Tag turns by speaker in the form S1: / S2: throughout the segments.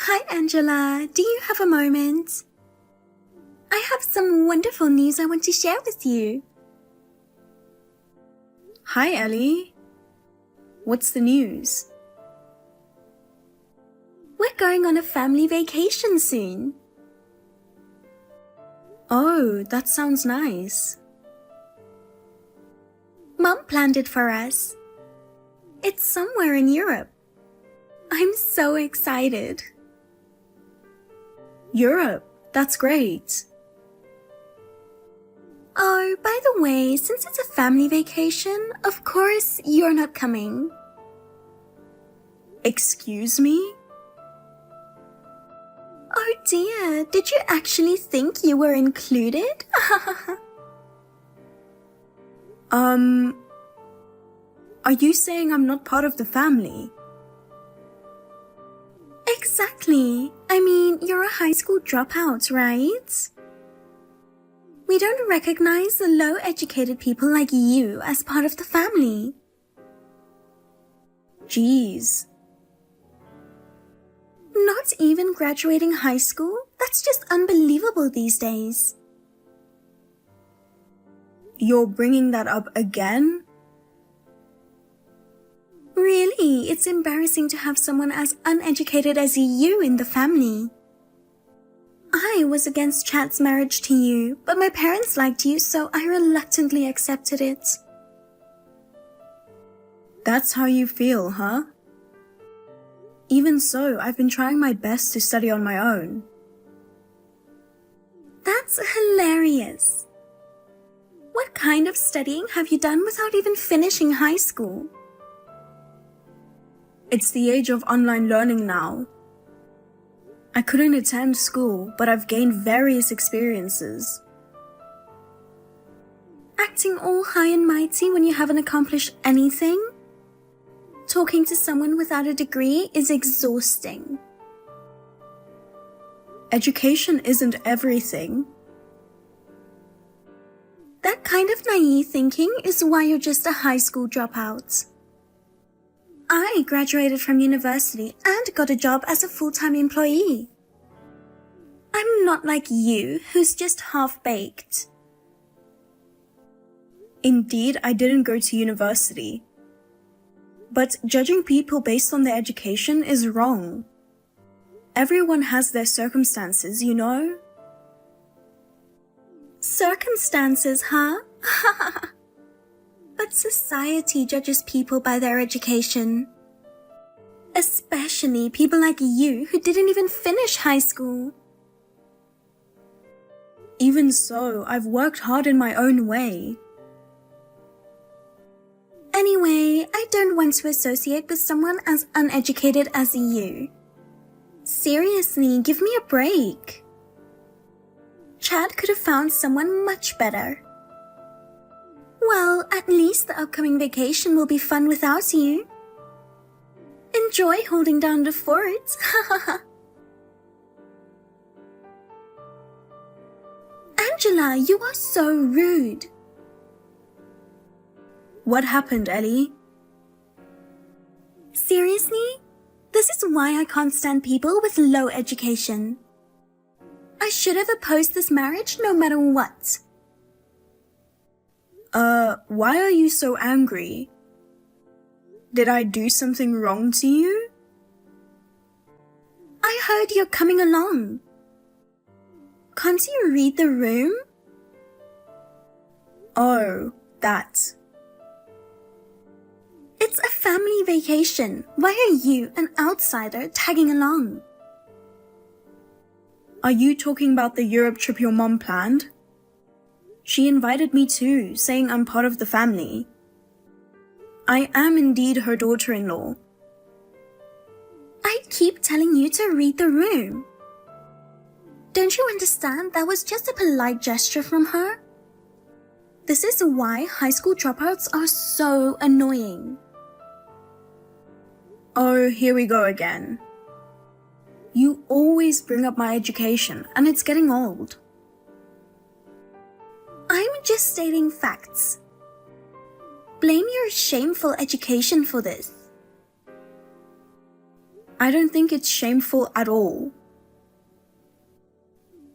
S1: Hi Angela, do you have a moment? I have some wonderful news I want to share with you.
S2: Hi Ellie. What's the news?
S1: We're going on a family vacation soon.
S2: Oh, that sounds nice.
S1: Mom planned it for us. It's somewhere in Europe. I'm so excited.
S2: Europe, that's great.
S1: Oh, by the way, since it's a family vacation, of course you're not coming.
S2: Excuse me?
S1: Oh dear, did you actually think you were included?
S2: Are you saying I'm not part of the family?
S1: Exactly. I mean, you're a high school dropout, right? We don't recognize the low-educated people like you as part of the family.
S2: Jeez.
S1: Not even graduating high school? That's just unbelievable these days.
S2: You're bringing that up again?
S1: Really, it's embarrassing to have someone as uneducated as you in the family. I was against Chad's marriage to you, but my parents liked you, so I reluctantly accepted it.
S2: That's how you feel, huh? Even so, I've been trying my best to study on my own.
S1: That's hilarious. What kind of studying have you done without even finishing high school?
S2: It's the age of online learning now. I couldn't attend school, but I've gained various experiences.
S1: Acting all high and mighty when you haven't accomplished anything? Talking to someone without a degree is exhausting.
S2: Education isn't everything.
S1: That kind of naive thinking is why you're just a high school dropout. I graduated from university and got a job as a full-time employee. I'm not like you, who's just half-baked.
S2: Indeed, I didn't go to university. But judging people based on their education is wrong. Everyone has their circumstances, you know?
S1: Circumstances, huh? But society judges people by their education. Especially people like you who didn't even finish high school.
S2: Even so, I've worked hard in my own way.
S1: Anyway, I don't want to associate with someone as uneducated as you. Seriously, give me a break. Chad could have found someone much better. Well, at least the upcoming vacation will be fun without you. Enjoy holding down the fort. Angela, you are so rude.
S2: What happened, Ellie?
S1: Seriously? This is why I can't stand people with low education. I should have opposed this marriage no matter what.
S2: Why are you so angry? Did I do something wrong to you?
S1: I heard you're coming along. Can't you read the room?
S2: Oh, that.
S1: It's a family vacation. Why are you, an outsider, tagging along?
S2: Are you talking about the Europe trip your mom planned? She invited me too, saying I'm part of the family. I am indeed her daughter-in-law.
S1: I keep telling you to read the room. Don't you understand that was just a polite gesture from her? This is why high school dropouts are so annoying.
S2: Oh, here we go again. You always bring up my education, and it's getting old.
S1: I'm just stating facts. Blame your shameful education for this.
S2: I don't think it's shameful at all.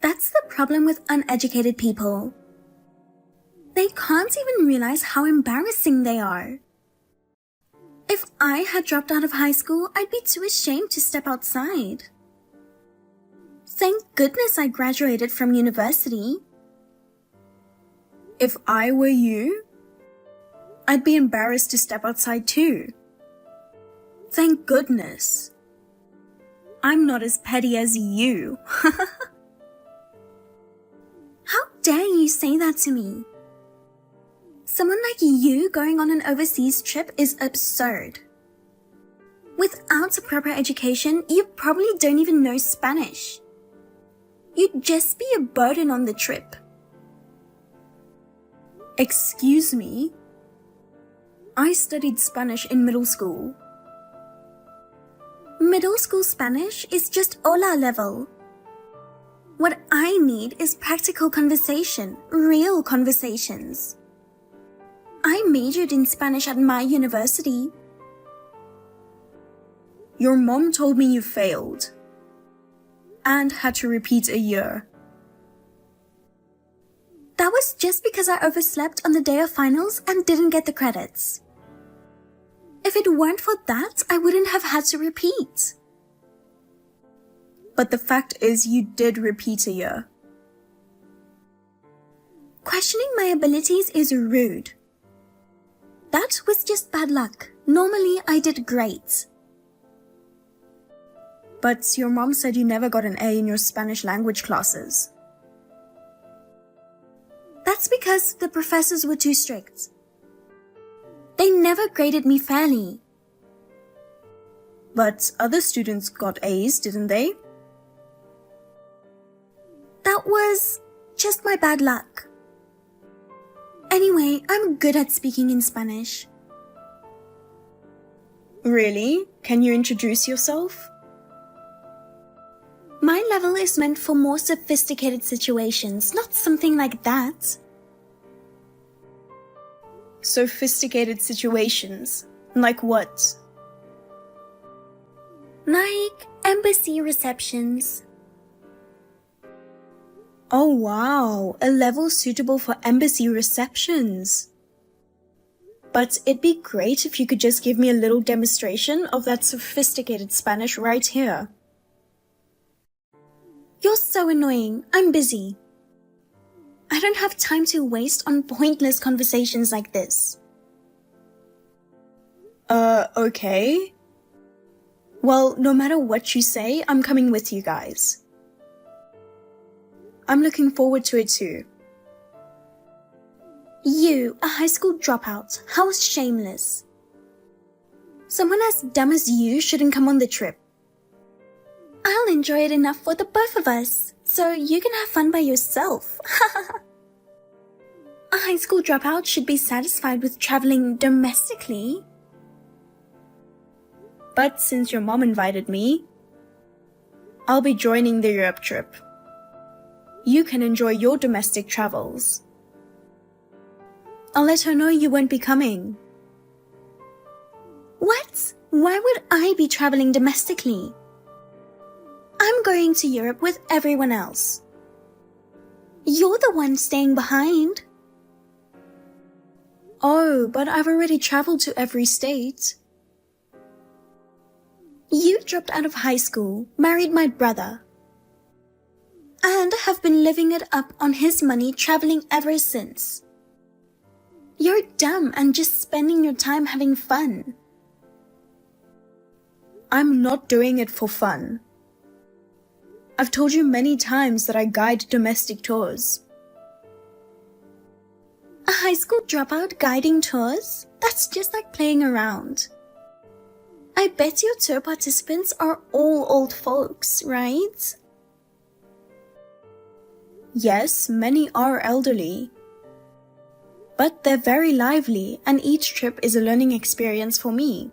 S1: That's the problem with uneducated people. They can't even realize how embarrassing they are. If I had dropped out of high school, I'd be too ashamed to step outside. Thank goodness I graduated from university.
S2: If I were you, I'd be embarrassed to step outside too. Thank goodness. I'm not as petty as you.
S1: How dare you say that to me? Someone like you going on an overseas trip is absurd. Without a proper education, you probably don't even know Spanish. You'd just be a burden on the trip.
S2: Excuse me? I studied Spanish in middle school.
S1: Middle school Spanish is just hola level. What I need is practical conversation, real conversations. I majored in Spanish at my university.
S2: Your mom told me you failed and had to repeat a year.
S1: That was just because I overslept on the day of finals and didn't get the credits. If it weren't for that, I wouldn't have had to repeat.
S2: But the fact is you did repeat a year.
S1: Questioning my abilities is rude. That was just bad luck. Normally, I did great.
S2: But your mom said you never got an A in your Spanish language classes.
S1: That's because the professors were too strict. They never graded me fairly.
S2: But other students got A's, didn't they?
S1: That was just my bad luck. Anyway, I'm good at speaking in Spanish.
S2: Really? Can you introduce yourself?
S1: My level is meant for more sophisticated situations, not something like that.
S2: Sophisticated situations? Like what?
S1: Like embassy receptions.
S2: Oh wow, a level suitable for embassy receptions. But it'd be great if you could just give me a little demonstration of that sophisticated Spanish right here.
S1: You're so annoying. I'm busy. I don't have time to waste on pointless conversations like this.
S2: Okay. Well, no matter what you say, I'm coming with you guys. I'm looking forward to it too.
S1: You, a high school dropout, how shameless. Someone as dumb as you shouldn't come on the trip. I'll enjoy it enough for the both of us, so you can have fun by yourself. A high school dropout should be satisfied with traveling domestically.
S2: But since your mom invited me, I'll be joining the Europe trip. You can enjoy your domestic travels. I'll let her know you won't be coming.
S1: What? Why would I be traveling domestically? I'm going to Europe with everyone else. You're the one staying behind.
S2: Oh, but I've already traveled to every state.
S1: You dropped out of high school, married my brother, and have been living it up on his money traveling ever since. You're dumb and just spending your time having fun.
S2: I'm not doing it for fun. I've told you many times that I guide domestic tours.
S1: A high school dropout guiding tours? That's just like playing around. I bet your tour participants are all old folks, right?
S2: Yes, many are elderly. But they're very lively, and each trip is a learning experience for me.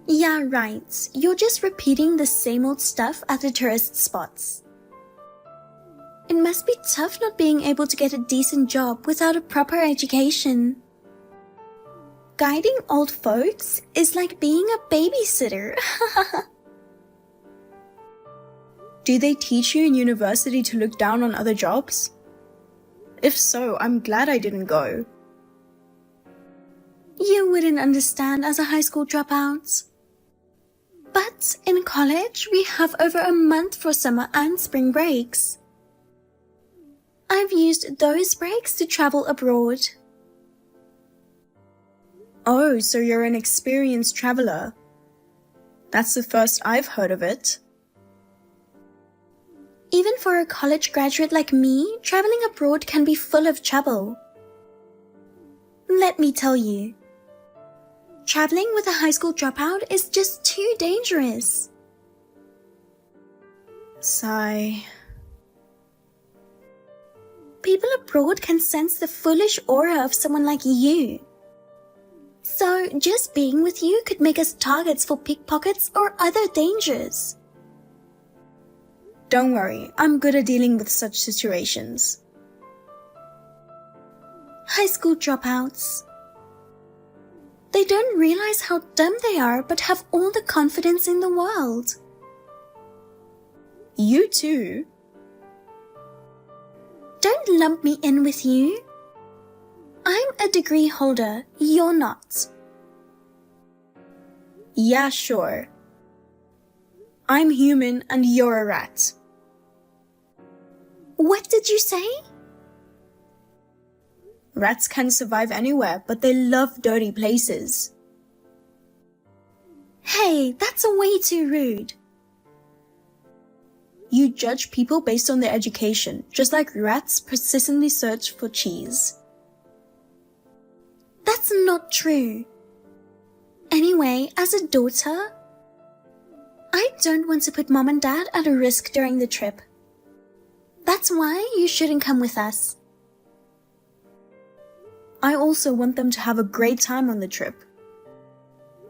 S1: Yeah, right. You're just repeating the same old stuff at the tourist spots. It must be tough not being able to get a decent job without a proper education. Guiding old folks is like being a babysitter.
S2: Do they teach you in university to look down on other jobs? If so, I'm glad I didn't go.
S1: You wouldn't understand as a high school dropout. But in college, we have over a month for summer and spring breaks. I've used those breaks to travel abroad.
S2: Oh, so you're an experienced traveler. That's the first I've heard of it.
S1: Even for a college graduate like me, traveling abroad can be full of trouble. Let me tell you, traveling with a high school dropout is just too dangerous.
S2: Sigh.
S1: People abroad can sense the foolish aura of someone like you. So just being with you could make us targets for pickpockets or other dangers.
S2: Don't worry, I'm good at dealing with such situations.
S1: High school dropouts. They don't realize how dumb they are but have all the confidence in the world.
S2: You too?
S1: Don't lump me in with you. I'm a degree holder, you're not.
S2: Yeah, sure. I'm human and you're a rat.
S1: What did you say?
S2: Rats can survive anywhere, but they love dirty places.
S1: Hey, that's way too rude.
S2: You judge people based on their education, just like rats persistently search for cheese.
S1: That's not true. Anyway, as a daughter, I don't want to put mom and dad at a risk during the trip. That's why you shouldn't come with us.
S2: I also want them to have a great time on the trip.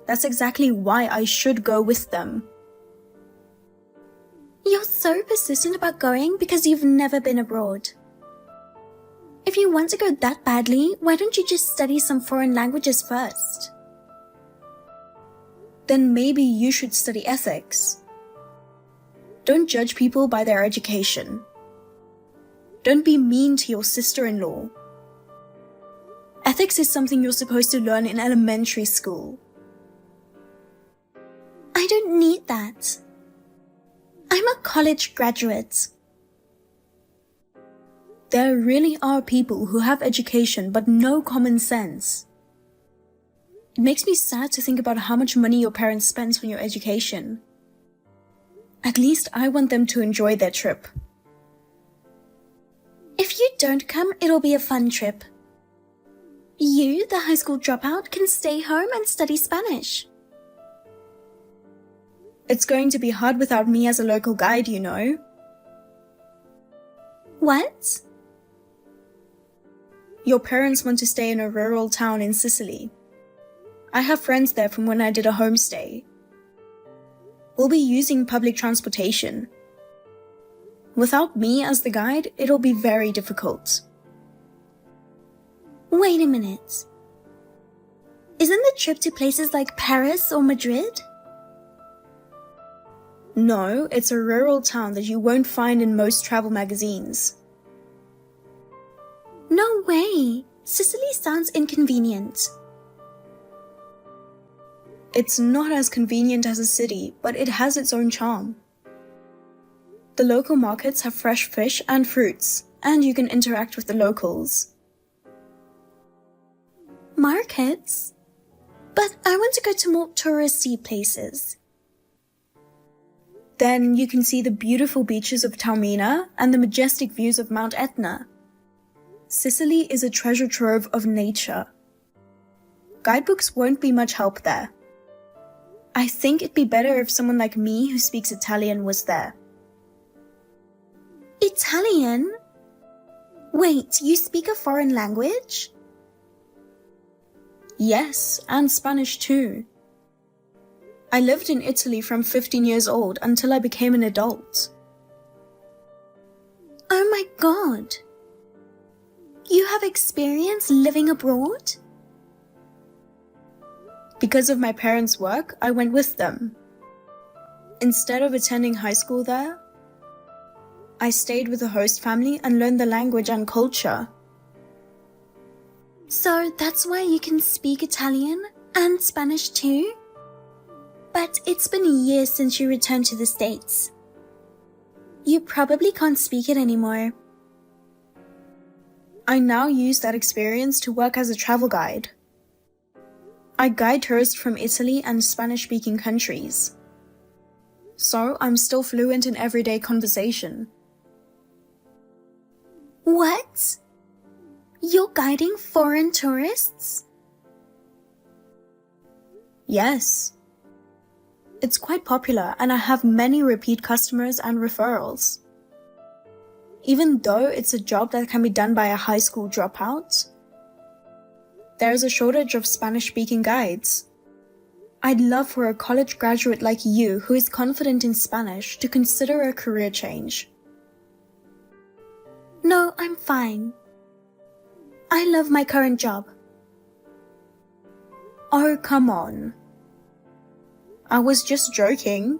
S2: That's exactly why I should go with them.
S1: You're so persistent about going because you've never been abroad. If you want to go that badly, why don't you just study some foreign languages first?
S2: Then maybe you should study ethics. Don't judge people by their education. Don't be mean to your sister-in-law. Ethics is something you're supposed to learn in elementary school.
S1: I don't need that. I'm a college graduate.
S2: There really are people who have education but no common sense. It makes me sad to think about how much money your parents spend on your education. At least I want them to enjoy their trip.
S1: If you don't come, it'll be a fun trip. You, the high school dropout, can stay home and study Spanish.
S2: It's going to be hard without me as a local guide, you know.
S1: What?
S2: Your parents want to stay in a rural town in Sicily. I have friends there from when I did a homestay. We'll be using public transportation. Without me as the guide, it'll be very difficult.
S1: Wait a minute. Isn't the trip to places like Paris or Madrid?
S2: No, it's a rural town that you won't find in most travel magazines.
S1: No way. Sicily sounds inconvenient.
S2: It's not as convenient as a city, but it has its own charm. The local markets have fresh fish and fruits, and you can interact with the locals.
S1: Markets? But I want to go to more touristy places.
S2: Then you can see the beautiful beaches of Taormina and the majestic views of Mount Etna. Sicily is a treasure trove of nature. Guidebooks won't be much help there. I think it'd be better if someone like me who speaks Italian was there.
S1: Italian? Wait, you speak a foreign language?
S2: Yes, and Spanish too. I lived in Italy from 15 years old until I became an adult.
S1: Oh my god. You have experience living abroad?
S2: Because of my parents' work, I went with them. Instead of attending high school there, I stayed with the host family and learned the language and culture.
S1: So that's why you can speak Italian and Spanish too? But it's been years since you returned to the States. You probably can't speak it anymore.
S2: I now use that experience to work as a travel guide. I guide tourists from Italy and Spanish-speaking countries. So I'm still fluent in everyday conversation.
S1: What? You're guiding foreign tourists?
S2: Yes. It's quite popular and I have many repeat customers and referrals. Even though it's a job that can be done by a high school dropout, there is a shortage of Spanish-speaking guides. I'd love for a college graduate like you who is confident in Spanish to consider a career change.
S1: No, I'm fine. I love my current job.
S2: Oh, come on. I was just joking.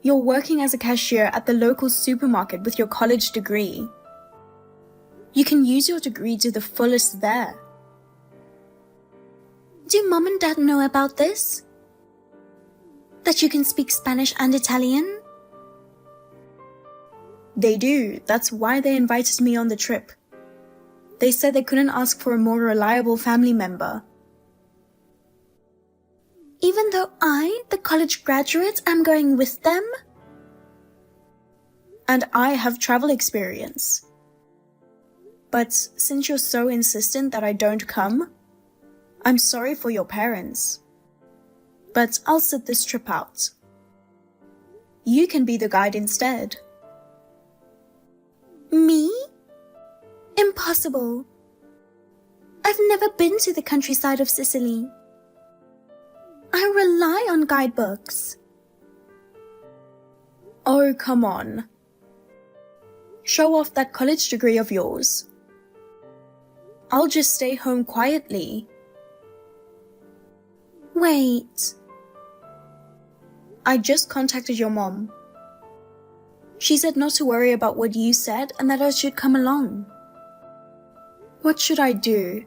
S2: You're working as a cashier at the local supermarket with your college degree. You can use your degree to the fullest there.
S1: Do Mom and Dad know about this? That you can speak Spanish and Italian?
S2: They do. That's why they invited me on the trip. They said they couldn't ask for a more reliable family member.
S1: Even though I, the college graduate, am going with them?
S2: And I have travel experience. But since you're so insistent that I don't come, I'm sorry for your parents. But I'll sit this trip out. You can be the guide instead.
S1: Me? Impossible. I've never been to the countryside of Sicily. I rely on guidebooks.
S2: Oh, come on. Show off that college degree of yours. I'll just stay home quietly.
S1: Wait.
S2: I just contacted your mom. She said not to worry about what you said and that I should come along. What should I do?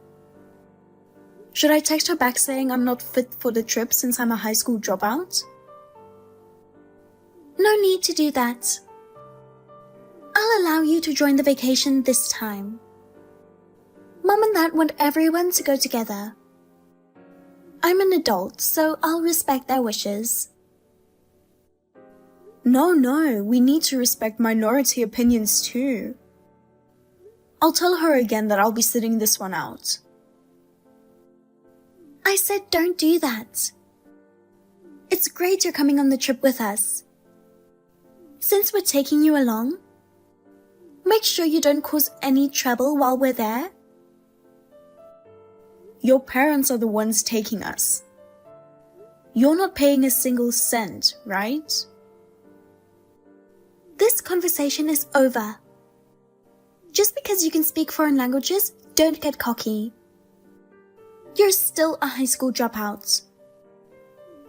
S2: Should I text her back saying I'm not fit for the trip since I'm a high school dropout?
S1: No need to do that. I'll allow you to join the vacation this time. Mom and Dad want everyone to go together. I'm an adult, so I'll respect their wishes.
S2: No, we need to respect minority opinions too. I'll tell her again that I'll be sitting this one out.
S1: I said don't do that. It's great you're coming on the trip with us. Since we're taking you along, make sure you don't cause any trouble while we're there.
S2: Your parents are the ones taking us. You're not paying a single cent, right?
S1: This conversation is over. Just because you can speak foreign languages, don't get cocky. You're still a high school dropout.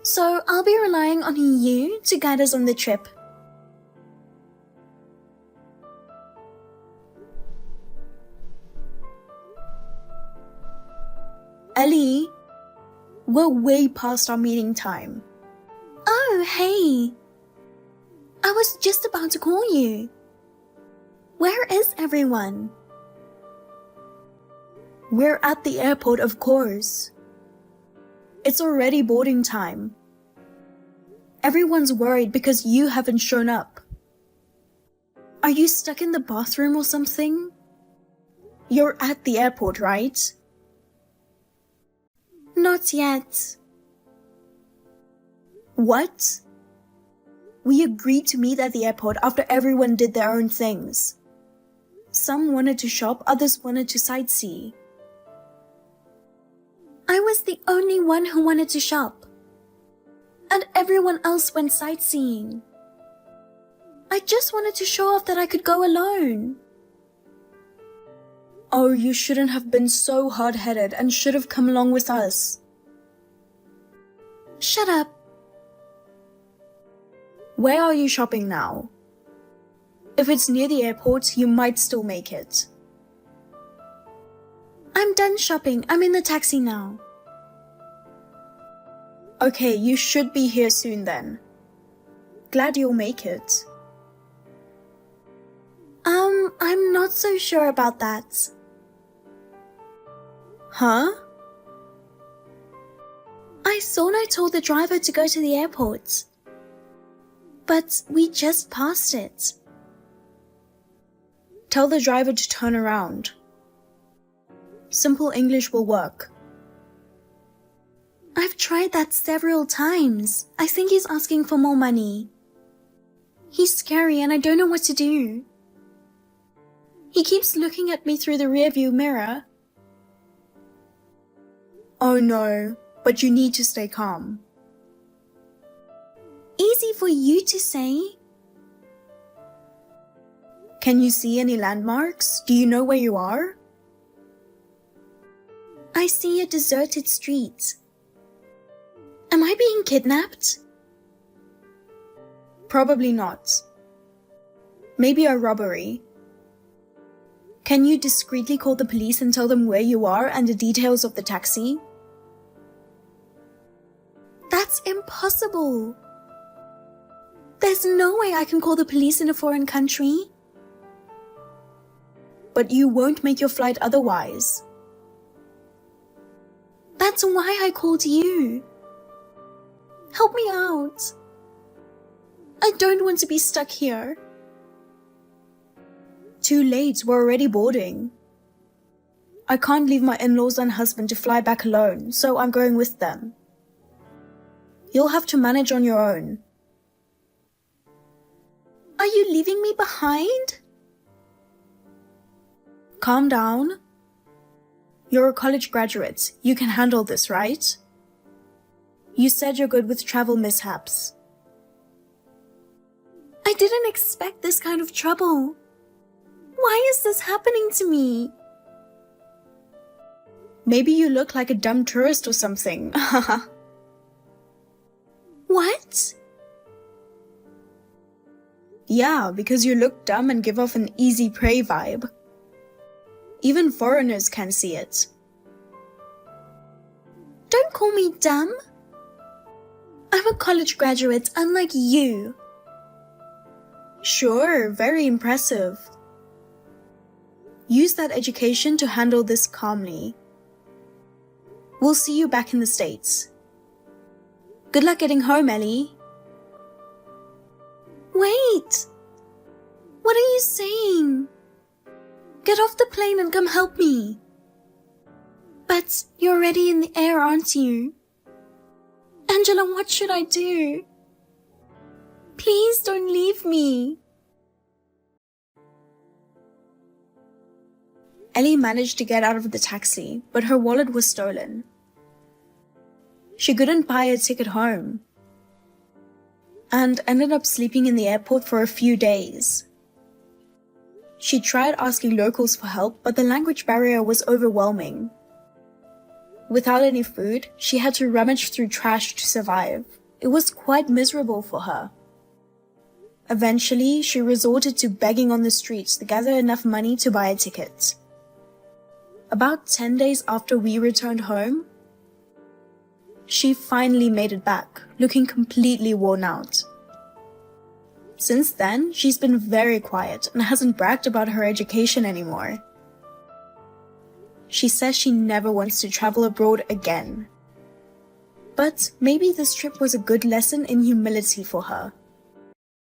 S1: So I'll be relying on you to guide us on the trip.
S2: Ellie, we're way past our meeting time.
S1: Oh, hey. I was just about to call you. Where is everyone?
S2: We're at the airport, of course. It's already boarding time. Everyone's worried because you haven't shown up. Are you stuck in the bathroom or something? You're at the airport, right?
S1: Not yet.
S2: What? We agreed to meet at the airport after everyone did their own things. Some wanted to shop, others wanted to sightsee.
S1: I was the only one who wanted to shop. And everyone else went sightseeing. I just wanted to show off that I could go alone.
S2: Oh, you shouldn't have been so hard-headed and should have come along with us.
S1: Shut up.
S2: Where are you shopping now? If it's near the airport, you might still make it.
S1: I'm done shopping. I'm in the taxi now.
S2: Okay, you should be here soon then. Glad you'll make it.
S1: I'm not so sure about that.
S2: Huh?
S1: I thought I told the driver to go to the airport. But we just passed it.
S2: Tell the driver to turn around. Simple English will work.
S1: I've tried that several times. I think he's asking for more money. He's scary and I don't know what to do. He keeps looking at me through the rearview mirror.
S2: Oh no, but you need to stay calm.
S1: Easy for you to say.
S2: Can you see any landmarks? Do you know where you are?
S1: I see a deserted street. Am I being kidnapped?
S2: Probably not. Maybe a robbery. Can you discreetly call the police and tell them where you are and the details of the taxi?
S1: That's impossible. There's no way I can call the police in a foreign country.
S2: But you won't make your flight otherwise.
S1: That's why I called you. Help me out. I don't want to be stuck here.
S2: Too late, we're already boarding. I can't leave my in-laws and husband to fly back alone, so I'm going with them. You'll have to manage on your own.
S1: Are you leaving me behind?
S2: Calm down. You're a college graduate. You can handle this, right? You said you're good with travel mishaps.
S1: I didn't expect this kind of trouble. Why is this happening to me?
S2: Maybe you look like a dumb tourist or something.
S1: What?
S2: Yeah, because you look dumb and give off an easy prey vibe. Even foreigners can see it.
S1: Don't call me dumb. I'm a college graduate, unlike you.
S2: Sure, very impressive. Use that education to handle this calmly. We'll see you back in the States. Good luck getting home, Ellie.
S1: Wait! What are you saying? Get off the plane and come help me. But you're already in the air, aren't you? Angela, what should I do? Please don't leave me.
S2: Ellie managed to get out of the taxi, but her wallet was stolen. She couldn't buy a ticket home and ended up sleeping in the airport for a few days. She tried asking locals for help, but the language barrier was overwhelming. Without any food, she had to rummage through trash to survive. It was quite miserable for her. Eventually, she resorted to begging on the streets to gather enough money to buy a ticket. About 10 days after we returned home, she finally made it back, looking completely worn out. Since then, she's been very quiet and hasn't bragged about her education anymore. She says she never wants to travel abroad again. But maybe this trip was a good lesson in humility for her.